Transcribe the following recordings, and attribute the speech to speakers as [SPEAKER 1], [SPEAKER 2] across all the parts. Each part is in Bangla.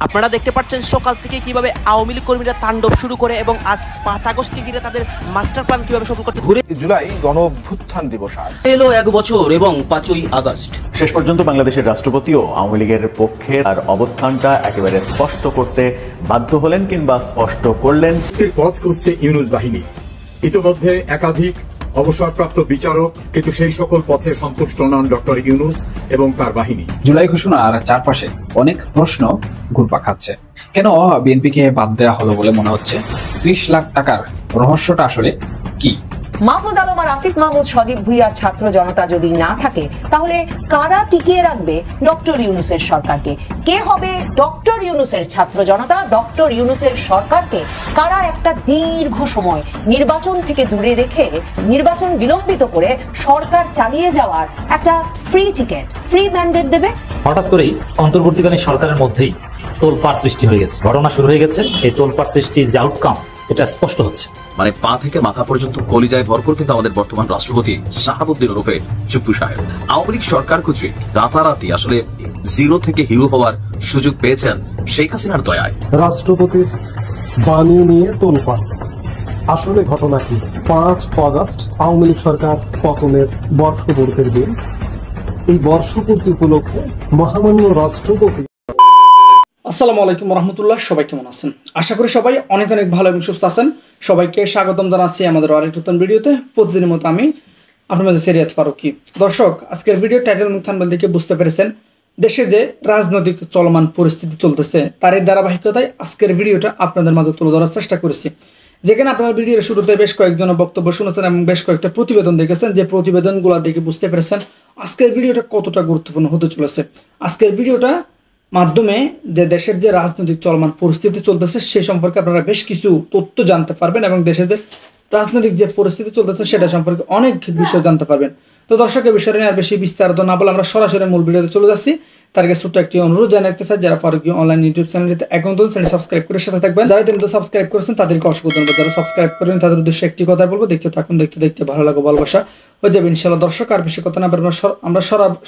[SPEAKER 1] আপনারা দেখতে পাচ্ছেন সকাল থেকে কিভাবে আওয়ামী লীগ কর্মীরা তাণ্ডব শুরু করে এবং আজ ৫ আগস্টকে ঘিরে তাদের মাস্টার প্ল্যান কিভাবে সফল করতে ঘুরে।
[SPEAKER 2] জুলাই গণঅভ্যুত্থান দিবস আজ
[SPEAKER 1] এলো ১ বছর এবং ৫ই আগস্ট
[SPEAKER 3] শেষ পর্যন্ত বাংলাদেশের রাষ্ট্রপতিও আওয়ামী লীগের পক্ষে তার অবস্থানটা একেবারে স্পষ্ট করতে বাধ্য হলেন কিংবা স্পষ্ট করলেন।
[SPEAKER 4] পথ খুঁজছে ইউনূস বাহিনী। ইতিমধ্যে একাধিক অবসরপ্রাপ্ত বিচারক কিন্তু সেই সকল পথে সন্তুষ্ট নন ডক্টর ইউনূস এবং তার বাহিনী।
[SPEAKER 5] জুলাই ঘোষণার চারপাশে অনেক প্রশ্ন ঘুরপাক খাচ্ছে। কেন বিএনপিকে বাদ দেওয়া হলো বলে মনে হচ্ছে? ৩০ লাখ টাকার রহস্যটা আসলে কি?
[SPEAKER 6] মাহফুজ আলম আর আসিফ মাহমুদ, সজীব ভুঁইয়ার ছাত্র জনতা যদি না থাকে তাহলে কারা টিকিয়ে রাখবে ডক্টর ইউনূসের সরকারকে? কে হবে ডক্টর ইউনূসের ছাত্র জনতা? ডক্টর ইউনূসের সরকারকে কারা একটা দীর্ঘ সময় নির্বাচন থেকে দূরে রেখে নির্বাচন বিলম্বিত করে সরকার চালিয়ে যাওয়ার একটা ফ্রি টিকেট, ফ্রি ম্যান্ডেট দেবে?
[SPEAKER 7] হঠাৎ করেই অন্তর্বর্তীকালীন সরকারের মধ্যেই তোলপাড় সৃষ্টি হয়ে গেছে, ঘটনা শুরু হয়ে গেছে। এই তোলপাড় সৃষ্টির যে আউটকাম এটা স্পষ্ট হচ্ছে।
[SPEAKER 8] মানে পা থেকে মাথা পর্যন্ত কলিজায় ভরপুর কিন্তু আমাদের বর্তমান রাষ্ট্রপতি শাহাবুদ্দিন ওরফে চুপ্পু সাহেব। আওয়ামী লীগ সরকার কর্তৃক রাতারাতি আসলে জিরো থেকে হিরো হওয়ার সুযোগ পেয়েছেন শেখ হাসিনার দয়ায়।
[SPEAKER 9] রাষ্ট্রপতির বাণী নিয়ে তোলপাড়। আসলে ঘটনা কি? ৫ আগস্ট আওয়ামী লীগ সরকার পতনের বর্ষপূর্তির দিন। এই বর্ষপূর্তি উপলক্ষে মহামান্য রাষ্ট্রপতি।
[SPEAKER 10] আসসালামু আলাইকুম রহমতুল্লাহ। সবাই কেমন আছেন? আশা করি সবাই অনেক অনেক ভালো এবং সুস্থ আছেন। সবাইকে স্বাগতম জানাচ্ছি আমাদের আরেকটি নতুন ভিডিওতে। প্রতিদিনের মতো আমি আপনার মাঝে সিরিয়াত ফারুকি। দর্শক, আজকের ভিডিও টাইটেল মুখ থাম্বনেল দেখে বুঝতে পেরেছেন দেশে যে রাজনৈতিক চলমান পরিস্থিতি চলতেছে তার এই ধারাবাহিকতায় আজকের ভিডিওটা আপনাদের মাঝে তুলে ধরার চেষ্টা করেছি। যেখানে আপনার ভিডিওর শুরুতে বেশ কয়েকজনের বক্তব্য শুনেছেন এবং বেশ কয়েকটা প্রতিবেদন দেখেছেন, যে প্রতিবেদনগুলো দেখে বুঝতে পেরেছেন আজকের ভিডিওটা কতটা গুরুত্বপূর্ণ হতে চলেছে। আজকের ভিডিওটা মাধ্যমে যে দেশের যে রাজনৈতিক চলমান পরিস্থিতি চলতেছে সে সম্পর্কে আপনারা বেশ কিছু তথ্য জানতে পারবেন এবং দেশের যে রাজনৈতিক যে পরিস্থিতি চলতেছে সেটা সম্পর্কে অনেক বিষয় জানতে পারবেন। তো দর্শকের বিষয়টা নিয়ে আর বেশি বিস্তারিত না বলে আমরা সরাসরি মূল ভিডিওতে চলে যাচ্ছি। তার আগে ছোট্ট একটি অনুরোধ জানাতে চাই, যারা ফারুকি অনলাইন ইউটিউব চ্যানেলটিতে এখন তো চ্যানেল সাবস্ক্রাইব করে সাথে থাকবেন। যারা ইতিমধ্যে সাবস্ক্রাইব করেছেন তাদেরকে অসংখ্য ধন্যবাদ। যারা সাবস্ক্রাইব করেন তাদের উদ্দেশ্যে একটি কথা বলবো, দেখতে থাকুন, দেখতে দেখতে ভালো লাগবে, ভালোবাসা হয়ে যাবে ইনশাআল্লাহ। দর্শক, আর বেশি কথা না আমরা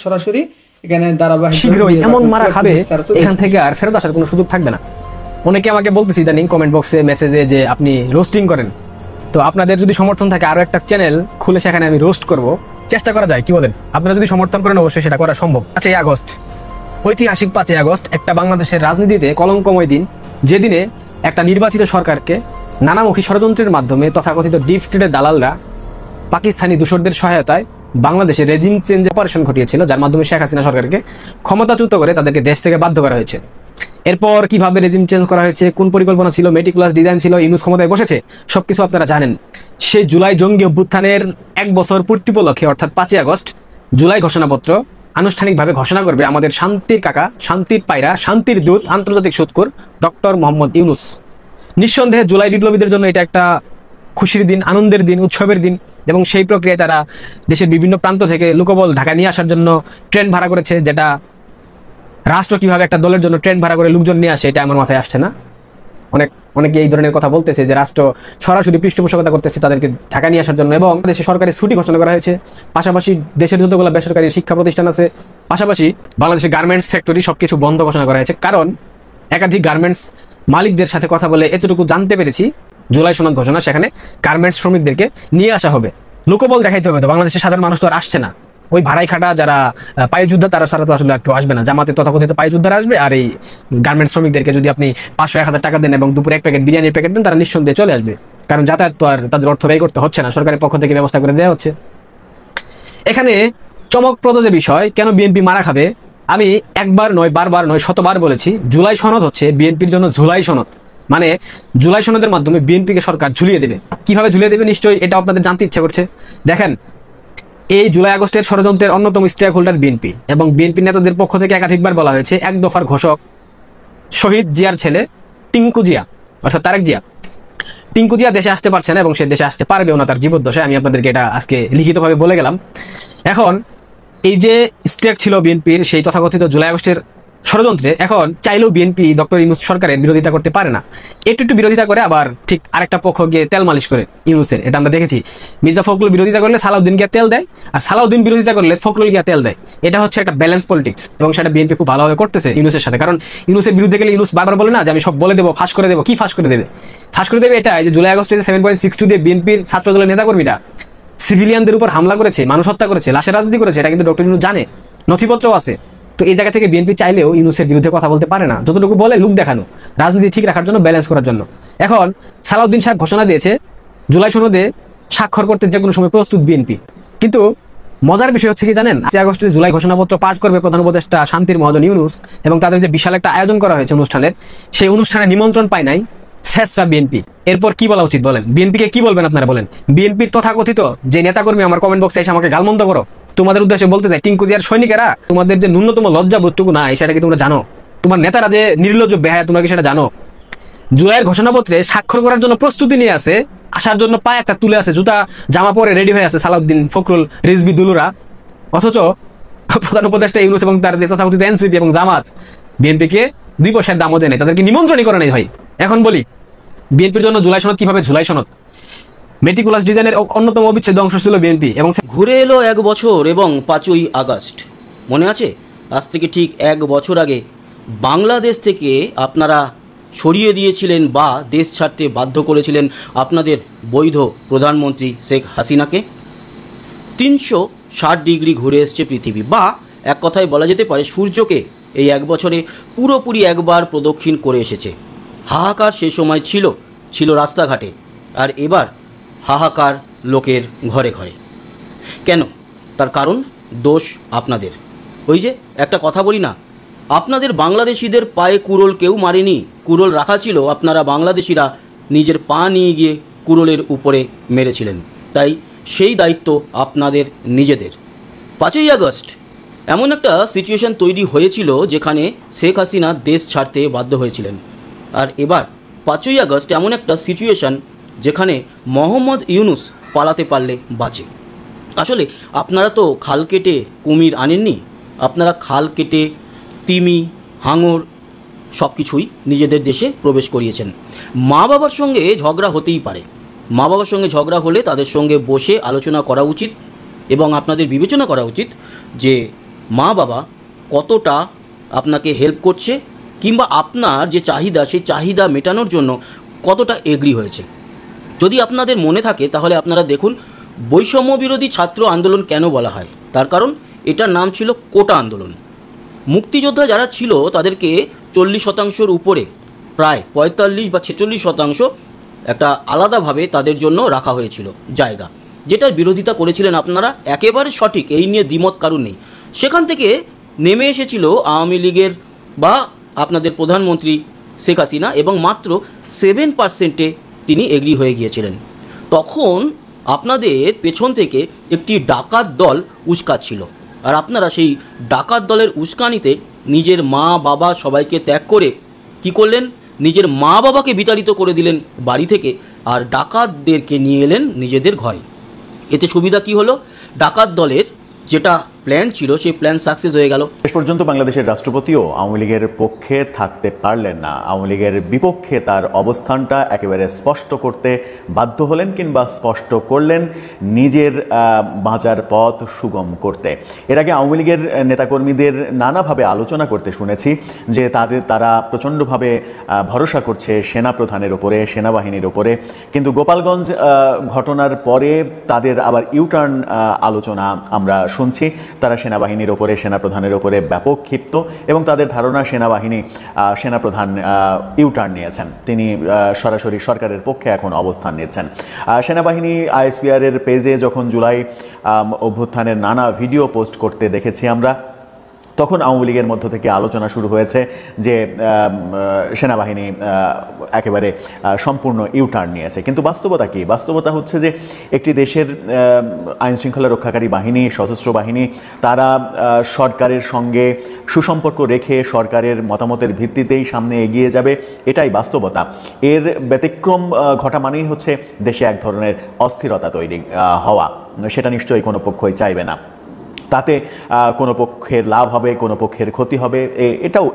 [SPEAKER 10] সরাসরি এখানে ধারাবাহিক
[SPEAKER 11] শীঘ্রই এমন মারা খাবে এখান থেকে আর ফেরত আসার কোনো সুযোগ থাকবে না। অনেকে আমাকে বলতেছে ইদানিং কমেন্ট বক্সে মেসেজে যে আপনি রোস্টিং করেন। তো আপনাদের যদি সমর্থন থাকে আরো একটা চ্যানেল খুলে সেখানে আমি রোস্ট করব, চেষ্টা করা যায়, কি বলেন? আপনারা যদি সমর্থন করেন অবশ্যই সেটা করা সম্ভব। ৫ই আগস্ট, ঐতিহাসিক 5ই আগস্ট একটা বাংলাদেশের রাজনীতিতে কলঙ্কময় দিন, যেদিনে একটা নির্বাচিত সরকারকে নানামুখী ষড়যন্ত্রের মাধ্যমে তথাকথিত ডিপ স্টেটের দালালরা পাকিস্তানি দূষরদের সহায়তায় বাংলাদেশে রেজিম চেঞ্জ অপারেশন ঘটিয়েছিল, যার মাধ্যমে শেখ হাসিনা সরকারকে ক্ষমতাচ্যুত করে তাদেরকে দেশ থেকে বাধ্য করা হয়েছে। এরপর কিভাবে রেজিম চেঞ্জ করা হয়েছে, কোন পরিকল্পনা ছিল, মেটিকুলাস ডিজাইন ছিল, ইউনূস ক্ষমতায় বসেছে, সবকিছু আপনারা জানেন। সেই জুলাই জঙ্গি অভ্যুত্থানের 1 বছর পূর্তি উপলক্ষে অর্থাৎ 5ই আগস্ট জুলাই ঘোষণাপত্র আনুষ্ঠানিকভাবে ঘোষণা করবে আমাদের শান্তির কাকা, শান্তির পায়রা, শান্তির দূত, আন্তর্জাতিক সুৎখোর ডক্টর মোহাম্মদ ইউনূস। নিঃসন্দেহে জুলাই বিপ্লবীদের জন্য এটা একটা খুশির দিন, আনন্দের দিন, উৎসবের দিন এবং সেই প্রক্রিয়ায় তারা দেশের বিভিন্ন প্রান্ত থেকে লোকবল ঢাকা নিয়ে আসার জন্য ট্রেন ভাড়া করেছে। যেটা রাষ্ট্র কিভাবে একটা দলের জন্য ট্রেন ভাড়া করে লোকজন নিয়ে আসে এটা আমার মাথায় আসছে না। অনেকে এই ধরনের কথা বলতেছে যে রাষ্ট্র সরাসরি পৃষ্ঠপোষকতা করতেছে তাদেরকে ঢাকা নিয়ে আসার জন্য, এবং দেশে সরকারি ছুটি ঘোষণা করা হয়েছে। পাশাপাশি দেশের যতগুলো বেসরকারি শিক্ষা প্রতিষ্ঠান আছে, পাশাপাশি বাংলাদেশের গার্মেন্টস ফ্যাক্টরি সবকিছু বন্ধ ঘোষণা করা হয়েছে। কারণ একাধিক গার্মেন্টস মালিকদের সাথে কথা বলে এতটুকু জানতে পেরেছি, জুলাই সনদ ঘোষণা সেখানে গার্মেন্টস শ্রমিকদেরকে নিয়ে আসা হবে। লোকবল দেখাইতে হবে। তো বাংলাদেশের সাধারণ মানুষ তো আর আসছে না, ওই ভাড়াই খাটা যারা পায়ে যোদ্ধা তারা সারা তো আসলে কেউ আসবে না। জামাতে তথাকথিত পায়ে যোদ্ধারা আসবে, আর এই গার্মেন্টস শ্রমিকদেরকে যদি আপনি 500-1000 টাকা দেন এবং দুপুরে 1 প্যাকেট বিরিয়ানির প্যাকেট দেন, তারা নিঃসন্দেহে চলে আসবে। কারণ যাতায়াত তো আর তাদের অর্থ ব্যয় করতে হচ্ছে না, সরকারের পক্ষ থেকে ব্যবস্থা করে দেওয়া হচ্ছে। এখানে চমকপ্রদ যে বিষয়, কেন বিএনপি মারা খাবে, আমি একবার নয়, বারবার নয়, শতবার বলেছি, জুলাই সনদ হচ্ছে বিএনপির জন্য ঝুলাই সনদ। মানে জুলাই সনদের মাধ্যমে বিএনপিকে সরকার ঝুলিয়ে দেবে। কিভাবে ঝুলিয়ে দেবে নিশ্চয়ই এটা আপনাদের জানতে ইচ্ছা করছে। দেখেন, এই জুলাই আগস্টের ষড়যন্ত্রের অন্যতম স্টেক হোল্ডার বিএনপি, এবং বিএনপি নেতাদের পক্ষ থেকে একাধিকবার বলা হয়েছে 1 দফার ঘোষক শহীদ জিয়ার ছেলে টিঙ্কু জিয়া অর্থাৎ তারেক জিয়া। টিঙ্কু জিয়া দেশে আসতে পারছে না এবং সে দেশে আসতে পারবেও না তার জীবদ্দশায়। আমি আপনাদেরকে এটা আজকে লিখিতভাবে বলে গেলাম। এখন এই যে স্টেক ছিল বিএনপির সেই তথাকথিত জুলাই আগস্টের ষড়যন্ত্রে এখন চাইলেও বিএনপি ডক্টর ইউনূস সরকারের বিরোধিতা করতে পারে না। একটু বিরোধিতা করে, আবার ঠিক আরেকটা পক্ষ গিয়ে তেল মালিশ করে ইউনূসের। এটা আমরা দেখেছি। মির্জা ফখরুল বিরোধিতা করলে সালাউদ্দিন গিয়ে তেল দেয়, আর সালাউদ্দিন বিরোধিতা করলে ফখরুল গিয়ে তেল দেয়। এটা হচ্ছে একটা ব্যালেন্স পলিটিক্স, এবং সেটা বিএনপি খুব ভালোভাবে করতেছে ইউনূসের সাথে। কারণ ইউনূসের বিরুদ্ধে গেলে ইউনূস বারবার বলে না যে আমি সব বলে দেবো, ফাঁস করে দেবো। কি ফাঁস করে দেবে? ফাঁস করে দেবে এটা যে জুলাই আগস্টে 7.62 দিয়ে বিএনপির ছাত্র দলের নেতাকর্মীরা সিভিলিয়ানদের উপর হামলা করেছে, মানুষ হত্যা করেছে, লাশের রাজনীতি করেছে। এটা কিন্তু ডক্টর ইউনূস জানে, নথিপত্রও আছে। তো এই জায়গা থেকে বিএনপি চাইলেও ইউনূসের বিরুদ্ধে কথা বলতে পারে না। যতটুকু বলে লুক দেখানো, রাজনীতি ঠিক রাখার জন্য, ব্যালেন্স করার জন্য। এখন সালাউদ্দিন সাহেব ঘোষণা দিয়েছে জুলাই সনদে স্বাক্ষর করতে যে কোনো সময় প্রস্তুত বিএনপি। কিন্তু মজার বিষয় হচ্ছে কি জানেন, 5 আগস্টে জুলাই ঘোষণাপত্র পাঠ করবে প্রধান উপদেষ্টা শান্তির মহাজন ইউনূস, এবং তাদের যে বিশাল একটা আয়োজন করা হয়েছে অনুষ্ঠানের, সেই অনুষ্ঠানে নিমন্ত্রণ পায় নাই শেষরা বিএনপি। এরপর কি বলা উচিত বলেন? বিএনপিকে কি বলবেন আপনারা বলেন? বিএনপির তথাকথিত যে নেতাকর্মী আমার কমেন্ট বক্সে এসে আমাকে গালমন্দ করো, তোমাদের উদ্দেশ্যে বলতে চাই, টিঙ্কুজিয়ার সৈনিকেরা, তোমাদের যে ন্যূনতম লজ্জাবোধটুকু নাই সেটা কি তোমরা জানো? তোমার নেতারা যে নির্লজ্জ বেহায়া, তোমরা কি সেটা জানো? জুলাইয়ের ঘোষণাপত্রে স্বাক্ষর করার জন্য প্রস্তুতি নিয়ে আছে, আসার জন্য পায়ে একটা তুলে আছে, জুতা জামা পরে রেডি হয়ে আছে সালাউদ্দিন, ফখরুল, রিজভী, দুলুরা। অথচ প্রধান উপদেষ্টা ইউনূস এবং তার যে তথাকথিত এনসিপি এবং জামাত বিএনপিকে 2 পয়সার দামও দেয় নাই, তাদেরকে নিমন্ত্রণই করে নাই ভাই। এখন বলি বিএনপির জন্য জুলাই সনদ কিভাবে? জুলাই সনদ মেটিকুলাস ডিজাইনের অন্যতম অবিচ্ছেদ্য অংশ ছিল বিএনপি। এবং
[SPEAKER 12] ঘুরে এলো 1 বছর এবং 5ই আগস্ট। মনে আছে? আজ থেকে ঠিক 1 বছর আগে বাংলাদেশ থেকে আপনারা সরিয়ে দিয়েছিলেন বা দেশ ছাড়তে বাধ্য করেছিলেন আপনাদের বৈধ প্রধানমন্ত্রী শেখ হাসিনাকে। 360 ডিগ্রি ঘুরে এসছে পৃথিবী, বা এক কথায় বলা যেতে পারে সূর্যকে এই 1 বছরে পুরোপুরি একবার প্রদক্ষিণ করে এসেছে। হাহাকার সে সময় ছিল রাস্তাঘাটে, আর এবার হাহাকার লোকের ঘরে ঘরে। কেন? তার কারণ দোষ আপনাদের। ওই যে একটা কথা বলি না, আপনাদের বাংলাদেশিদের পায়ে কুড়োল কেউ মারেনি, কুড়োল রাখা ছিল, আপনারা বাংলাদেশিরা নিজের পা নিয়ে গিয়ে কুড়োলের উপরে মেরেছিলেন। তাই সেই দায়িত্ব আপনাদের নিজেদের। 5ই আগস্ট এমন একটা সিচুয়েশন তৈরি হয়েছিল যেখানে শেখ হাসিনা দেশ ছাড়তে বাধ্য হয়েছিলেন, আর এবার 5ই আগস্ট এমন একটা সিচুয়েশন যেখানে মোহাম্মদ ইউনূস পালাতে পারলে বাঁচে। আসলে আপনারা তো খাল কেটে কুমির আনেননি, আপনারা খাল কেটে তিমি, হাঙর সব কিছুই নিজেদের দেশে প্রবেশ করিয়েছেন। মা বাবার সঙ্গে ঝগড়া হতেই পারে, মা বাবার সঙ্গে ঝগড়া হলে তাদের সঙ্গে বসে আলোচনা করা উচিত, এবং আপনাদের বিবেচনা করা উচিত যে মা বাবা কতটা আপনাকে হেল্প করছে, কিংবা আপনার যে চাহিদা সেই চাহিদা মেটানোর জন্য কতটা এগ্রি হয়েছে। যদি আপনাদের মনে থাকে তাহলে আপনারা দেখুন বৈষম্য বিরোধী ছাত্র আন্দোলন কেন বলা হয়, তার কারণ এটার নাম ছিল কোটা আন্দোলন। মুক্তিযোদ্ধা যারা ছিল তাদেরকে 40% উপরে প্রায় 45 বা 46% একটা আলাদাভাবে তাদের জন্য রাখা হয়েছিল জায়গা, যেটার বিরোধিতা করেছিলেন আপনারা। একেবারে সঠিক, এই নিয়ে দ্বিমত কারণ নেই। সেখান থেকে নেমে এসেছিল আওয়ামী লীগের বা আপনাদের প্রধানমন্ত্রী শেখ হাসিনা, এবং মাত্র 7%-এ তিনি এগ্রি হয়ে গিয়েছিলেন। তখন আপনাদের পেছন থেকে একটি ডাকাত দল উস্কাচ্ছিল, আর আপনারা সেই ডাকাত দলের উস্কানিতে নিজের মা বাবা সবাইকে ত্যাগ করে কি করলেন? নিজের মা বাবাকে বিতাড়িত করে দিলেন বাড়ি থেকে, আর ডাকাতদেরকে নিয়ে এলেন নিজেদের ঘরে। এতে সুবিধা কি হলো? ডাকাত দলের যেটা প্ল্যান ছিল সেই প্ল্যান সাকসেস হয়ে গেল।
[SPEAKER 3] শেষ পর্যন্ত বাংলাদেশের রাষ্ট্রপতিও আওয়ামী লীগের পক্ষে থাকতে পারলেন না, আওয়ামী লীগের বিপক্ষে তার অবস্থানটা একেবারে স্পষ্ট করতে বাধ্য হলেন, কিংবা স্পষ্ট করলেন নিজের বাঁচার পথ সুগম করতে। এর আগে আওয়ামী লীগের নেতাকর্মীদের নানাভাবে আলোচনা করতে শুনেছি যে তারা প্রচণ্ডভাবে ভরসা করছে সেনাপ্রধানের ওপরে, সেনাবাহিনীর ওপরে, কিন্তু গোপালগঞ্জ ঘটনার পরে তাদের আবার ইউটার্ন আলোচনা আমরা শুনছি। তারা সেনাবাহিনীর ওপরে, সেনাপ্রধানের ওপরে ব্যাপক ক্ষিপ্ত, এবং তাদের ধারণা সেনাপ্রধান ইউটার্ন নিয়েছেন, তিনি সরাসরি সরকারের পক্ষে এখন অবস্থান নিচ্ছেন। সেনাবাহিনী আইএসপিআর এর পেজে যখন জুলাই অভ্যুত্থানের নানা ভিডিও পোস্ট করতে দেখেছি আমরা, তখন আওয়ামী লীগের মধ্য থেকে আলোচনা শুরু হয়েছে যে সেনাবাহিনী একেবারে সম্পূর্ণ ইউটার্ন নিয়েছে। কিন্তু বাস্তবতা কি? বাস্তবতা হচ্ছে যে একটি দেশের আইনশৃঙ্খলা রক্ষাকারী বাহিনী, সশস্ত্র বাহিনী, তারা সরকারের সঙ্গে সুসম্পর্ক রেখে সরকারের মতামতের ভিত্তিতেই সামনে এগিয়ে যাবে, এটাই বাস্তবতা। এর ব্যতিক্রম ঘটা মানেই হচ্ছে দেশে এক ধরনের অস্থিরতা তৈরি হওয়া, সেটা নিশ্চয়ই কোনো পক্ষই চাইবে না। তাতে কোনো পক্ষের লাভ হবে, কোনো পক্ষের ক্ষতি হবে,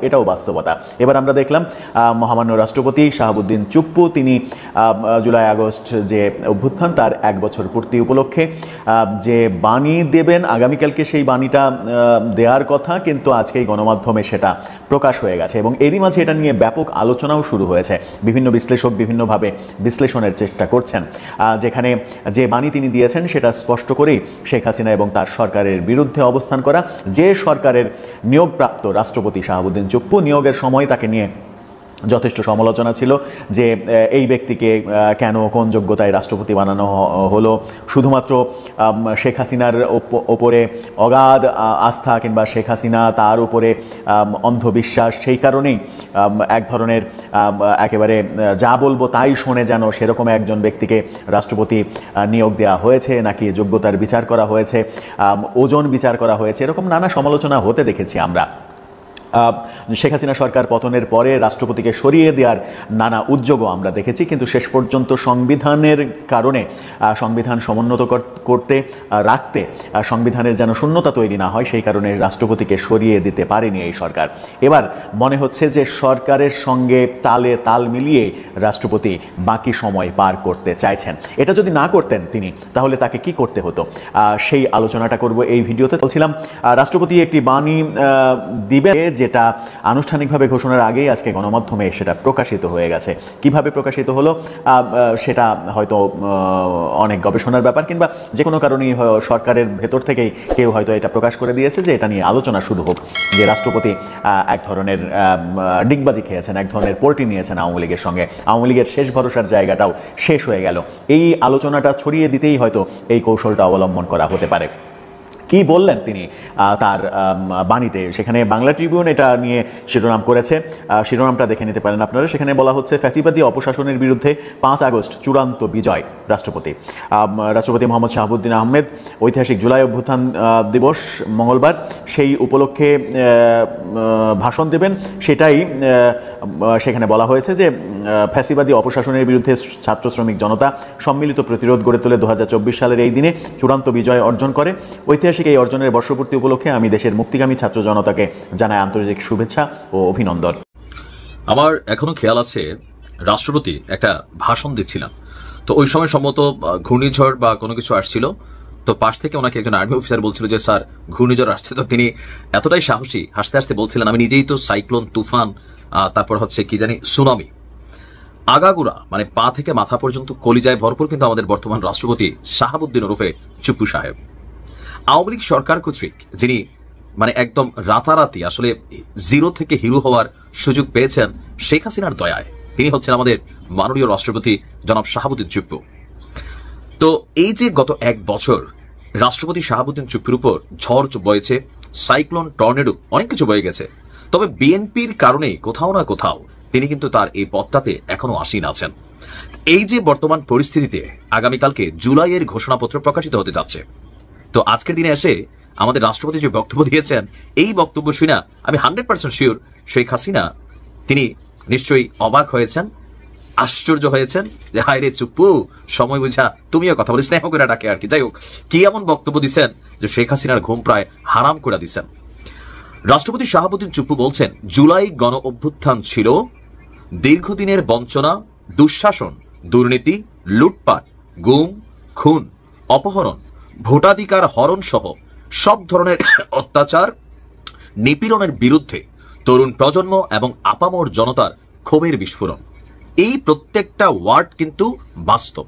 [SPEAKER 3] এটাও বাস্তবতা। এবার আমরা দেখলাম মহামান্য রাষ্ট্রপতি শাহাবুদ্দিন চুপ্পু তিনি জুলাই আগস্ট যে অভ্যুত্থান তার 1 বছর পূর্তি উপলক্ষে যে বাণী দেবেন, আগামীকালকে সেই বাণীটা দেওয়ার কথা, কিন্তু আজকেই গণমাধ্যমে সেটা প্রকাশ হয়ে গেছে এবং এরই মাঝে এটা নিয়ে ব্যাপক আলোচনাও শুরু হয়েছে। বিভিন্ন বিশ্লেষক বিভিন্নভাবে বিশ্লেষণের চেষ্টা করছেন, যেখানে যে বাণী তিনি দিয়েছেন সেটা স্পষ্ট করেই শেখ হাসিনা এবং তার সরকারের বিরুদ্ধে অবস্থান করা। যে সরকারের নিয়োগপ্রাপ্ত রাষ্ট্রপতি শাহাবুদ্দিন চুপ্পু, নিয়োগের সময় তাকে নিয়ে যথেষ্ট সমালোচনা ছিল যে এই ব্যক্তিকে কেন, কোন যোগ্যতায় রাষ্ট্রপতি বানানো হলো। শুধুমাত্র শেখ হাসিনার ওপরে অগাধ আস্থা কিংবা শেখ হাসিনা তার উপরে অন্ধবিশ্বাস, সেই কারণেই এক ধরনের একেবারে যা বলবো তাই শোনে যেন সেরকম একজন ব্যক্তিকে রাষ্ট্রপতি নিয়োগ দেওয়া হয়েছে, নাকি যোগ্যতার বিচার করা হয়েছে, ওজন বিচার করা হয়েছে, এরকম নানা সমালোচনা হতে দেখেছি আমরা। শেখ হাসিনা সরকার পতনের পরে রাষ্ট্রপতিকে সরিয়ে দেওয়ার নানা উদ্যোগও আমরা দেখেছি, কিন্তু শেষ পর্যন্ত সংবিধানের কারণে সংবিধান সমুন্নত করতে রাখতে সংবিধানের যেন শূন্যতা তৈরি না হয়, সেই কারণে রাষ্ট্রপতিকে সরিয়ে দিতে পারেনি এই সরকার। এবার মনে হচ্ছে যে সরকারের সঙ্গে তালে তাল মিলিয়ে রাষ্ট্রপতি বাকি সময় পার করতে চাইছেন। এটা যদি না করতেন তিনি, তাহলে তাকে কি করতে হতো, সেই আলোচনাটা করব এই ভিডিওতে। বলছিলাম রাষ্ট্রপতি একটি বাণী দিবেন, যেটা আনুষ্ঠানিকভাবে ঘোষণার আগেই আজকে গণমাধ্যমে সেটা প্রকাশিত হয়ে গেছে। কিভাবে প্রকাশিত হলো সেটা হয়তো অনেক গবেষণার ব্যাপার, কিংবা যে কোনো কারণেই সরকারের ভেতর থেকেই কেউ হয়তো এটা প্রকাশ করে দিয়েছে যে এটা নিয়ে আলোচনা শুরু হোক, যে রাষ্ট্রপতি এক ধরনের ডিগবাজি খেয়েছেন, এক ধরনের পোল্টি নিয়েছেন আওয়ামী লীগের সঙ্গে, আওয়ামী লীগের শেষ ভরসার জায়গাটাও শেষ হয়ে গেল। এই আলোচনাটা ছড়িয়ে দিতেই হয়তো এই কৌশলটা অবলম্বন করা হতে পারে। কি বললেন তিনি তার বাণীতে, সেখানে বাংলা ট্রিবিউন এটা নিয়ে শিরোনাম করেছে, শিরোনামটা দেখে নিতে পারেন আপনারা। সেখানে বলা হচ্ছে, ফ্যাসিবাদী অপশাসনের বিরুদ্ধে 5 আগস্ট চূড়ান্ত বিজয় রাষ্ট্রপতি মোহাম্মদ শাহাবুদ্দিন আহমেদ। ঐতিহাসিক জুলাই অভ্যুত্থান দিবস মঙ্গলবার, সেই উপলক্ষে ভাষণ দেবেন। সেটাই সেখানে বলা হয়েছে যে ফ্যাসিবাদী অপশাসনের বিরুদ্ধে ছাত্র শ্রমিক জনতা সম্মিলিত প্রতিরোধ গড়ে তোলে 2024 সালের এই দিনে চূড়ান্ত বিজয় অর্জন করে। ঐতিহাসিক এই অর্জনের বর্ষপূর্তি উপলক্ষে আমি দেশের মুক্তিগামী ছাত্র জনতাকে জানাই আন্তর্জাতিক শুভেচ্ছা ও অভিনন্দন।
[SPEAKER 8] আমার এখনো খেয়াল আছে রাষ্ট্রপতি একটা ভাষণ দিচ্ছিলেন, তো ওই সময় সম্ভবত ঘূর্ণিঝড় বা কোনো কিছু আসছিল, তো পাশ থেকে ওনাকে একজন আর্মি অফিসার বলছিল যে স্যার ঘূর্ণিঝড় আসছে, তো তিনি এতটাই সাহসী হাসতে হাসতে বলছিলেন আমি নিজেই তো সাইক্লোন, তুফান, তারপর হচ্ছে কি জানি সুনামি, আগাগোড়া মানে পা থেকে মাথা পর্যন্ত কলিজায় ভরপুর কিন্তু আমাদের বর্তমান রাষ্ট্রপতি শাহাবুদ্দিন ওরফে চুপ্পু সাহেব। আওয়ামী লীগ সরকার কর্তৃক যিনি মানে একদম রাতারাতি আসলে জিরো থেকে হিরো হওয়ার সুযোগ পেয়েছেন শেখ হাসিনার দয়ায়, তিনি হচ্ছেন আমাদের মাননীয় রাষ্ট্রপতি জনাব শাহাবুদ্দিন চুপ্পু। তো এই যে গত 1 বছর রাষ্ট্রপতি শাহাবুদ্দিন চুপ্পুর উপর ঝড় বয়েছে, সাইক্লোন, টর্নেডো, অনেক কিছু বয়ে গেছে, তবে বিএনপির কারণে কোথাও না কোথাও তিনি কিন্তু তার এই পদটাতে এখনো আসীন আছেন। এই যে বর্তমান পরিস্থিতিতে আগামীকালকে জুলাইয়ের ঘোষণাপত্র প্রকাশিত হতে যাচ্ছে, তো আজকের দিনে এসে আমাদের রাষ্ট্রপতি যে বক্তব্য দিয়েছেন, এই বক্তব্য শুনে আমি 100% শিওর শেখ হাসিনা তিনি নিশ্চয়ই অবাক হয়েছেন, আশ্চর্য হয়েছেন যে হায় রে চুপ্পু, সময় বুঝা তুমিও কথা বলি, স্নেহ করে ডাকে আর কি। যাই হোক, কি এমন বক্তব্য দিচ্ছেন যে শেখ হাসিনার ঘুম প্রায় হারাম করে দিচ্ছেন। রাষ্ট্রপতি শাহাবুদ্দিন চুপ্পু বলছেন, জুলাই গণ অভ্যুত্থান ছিল দীর্ঘদিনের বঞ্চনা, দুঃশাসন, দুর্নীতি, লুটপাট, গুম, খুন, অপহরণ, ভোটাধিকার হরণ সহ সব ধরনের অত্যাচার, নিপীড়নের বিরুদ্ধে তরুণ প্রজন্ম এবং আপামর জনতার ক্ষোভের বিস্ফোরণ। এই প্রত্যেকটা ওয়ার্ড কিন্তু বাস্তব।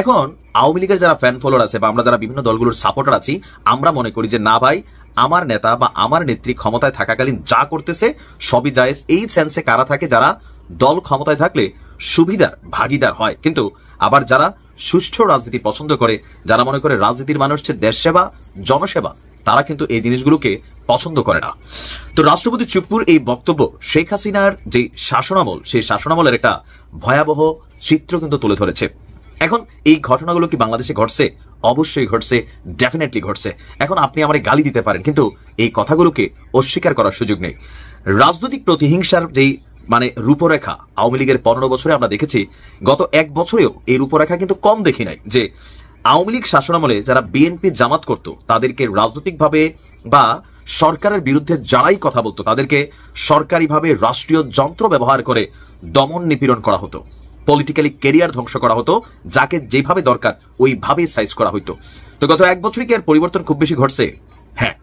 [SPEAKER 8] এখন আওয়ামী লীগের যারা ফ্যান ফলোয়ার আছে বা আমরা যারা বিভিন্ন দলগুলোর সাপোর্টার আছি, আমরা মনে করি যে না ভাই, আমার নেতা বা আমার নেত্রী ক্ষমতায় থাকাকালীন যা করতেছে সবই জায়েজ। এই সেন্সে কারা থাকে, যারা দল ক্ষমতায় থাকলে সুবিধার ভাগিদার হয়, কিন্তু আবার যারা সুষ্ঠু রাজনীতি পছন্দ করে, যারা মনে করে রাজনীতির মানুষ হচ্ছে দেশ সেবা, জনসেবা, তারা কিন্তু এই জিনিসগুলোকে পছন্দ করে না। তো রাষ্ট্রপতি চুপ্পুর এই বক্তব্য শেখ হাসিনার যে শাসনামল, সেই শাসনামলের একটা ভয়াবহ চিত্র কিন্তু তুলে ধরেছে। এখন এই ঘটনাগুলো কি বাংলাদেশে ঘটছে? অবশ্যই ঘটছে, ডেফিনেটলি ঘটছে। এখন আপনি আমারে গালি দিতে পারেন, কিন্তু এই কথাগুলোকে অস্বীকার করার সুযোগ নেই। রাজনৈতিক প্রতিহিংসার যেই মানে রূপরেখা আওয়ামী লীগের 15 বছরে আমরা দেখেছি, গত 1 বছরেও এই রূপরেখা কিন্তু কম দেখি নাই, যে আওয়ামী লীগ শাসনামলে যারা বিএনপি জামাত করত তাদেরকে রাজনৈতিকভাবে বা সরকারের বিরুদ্ধে যারাই কথা বলতো তাদেরকে সরকারিভাবে রাষ্ট্রীয় যন্ত্র ব্যবহার করে দমন নিপীড়ন করা হতো, পলিটিক্যালি ক্যারিয়ার ধ্বংস করা হতো, যাকে যেভাবে দরকার ওইভাবেই সাইজ করা হইতো। তো গত 1 বছরে কি আর পরিবর্তন খুব বেশি ঘটছে? হ্যাঁ,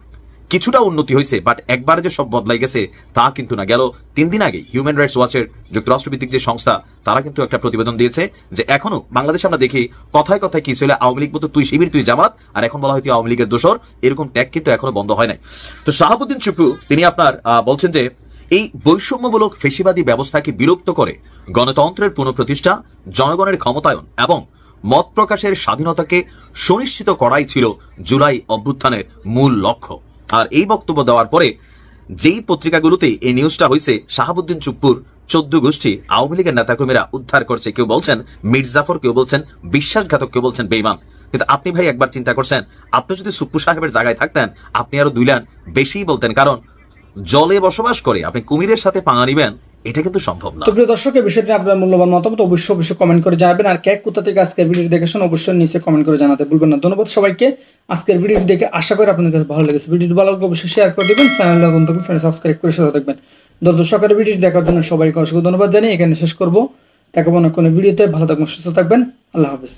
[SPEAKER 8] কিছুটা উন্নতি হয়েছে, বাট একবারে যে সব বদলাই গেছে তা কিন্তু না। গেল 3 দিন আগে হিউম্যান রাইটস ওয়াচের যুক্তরাষ্ট্রভিত্তিক যে সংস্থা তারা কিন্তু একটা প্রতিবেদন দিয়েছে যে এখনো বাংলাদেশে আমরা দেখি কথায় কথায় কি ছিল আওয়ামী লীগ বলতো তুই শিবির তুই জামাত, আর এখন বলা হয় তুই আওয়ামী লীগের দোসর, এরকম ট্যাগ কিন্তু এখনো বন্ধ হয় নাই। তো শাহাবুদ্দিন চুপ্পু তিনি আপনার বলছেন যে এই বৈষম্যমূলক ফেসিবাদী ব্যবস্থাকে বিলুপ্ত করে গণতন্ত্রের পুনঃপ্রতিষ্ঠা, জনগণের ক্ষমতায়ন এবং মত প্রকাশের স্বাধীনতাকে সুনিশ্চিত করাই ছিল জুলাই অভ্যুত্থানের মূল লক্ষ্য। আর এই বক্তব্য দেওয়ার পরে যেই পত্রিকাগুলোতে এই নিউজটা হয়েছে, শাহাবুদ্দিন চুপ্পুর 14 গোষ্ঠী আওয়ামী লীগের নেতাকর্মীরা উদ্ধার করছে। কেউ বলছেন মির্জাফর, কেউ বলছেন বিশ্বাসঘাতক, কেউ বলছেন বেঈমান। কিন্তু আপনি ভাই একবার চিন্তা করছেন, আপনি যদি চুপ্পু সাহেবের জায়গায় থাকতেন আপনি আরো 2 লাইন বেশি বলতেন, কারণ জলে বসবাস করে আপনি কুমিরের সাথে পাঙা নিবেন এটা কিন্তু সম্ভব না।
[SPEAKER 10] তো প্রিয় দর্শক, এই বিষয়টি আপনার মূল্যবান মতামত অবশ্যই কমেন্ট করে জানাবেন। আর কে কোথা থেকে আজকের ভিডিও দেখেছেন অবশ্যই নিচে কমেন্ট করে জানাতে ভুলবেন না। ধন্যবাদ সবাইকে। আজকের ভিডিও দেখে আশা করি আপনাদের কাছে ভালো লেগেছে। ভিডিওটি ভালো লাগলে অবশ্যই শেয়ার করে দিবেন, চ্যানেলটা নতুন থাকলে চ্যানেল সাবস্ক্রাইব করে সাথে থাকবেন। দর্শকের ভিডিও দেখার জন্য সবাইকে অসংখ্য ধন্যবাদ জানিয়ে এখানে শেষ করব। দেখা হবে অন্য কোনো ভিডিওতে। ভালো থাকবেন, সুস্থ থাকবেন। আল্লাহ হাফেজ।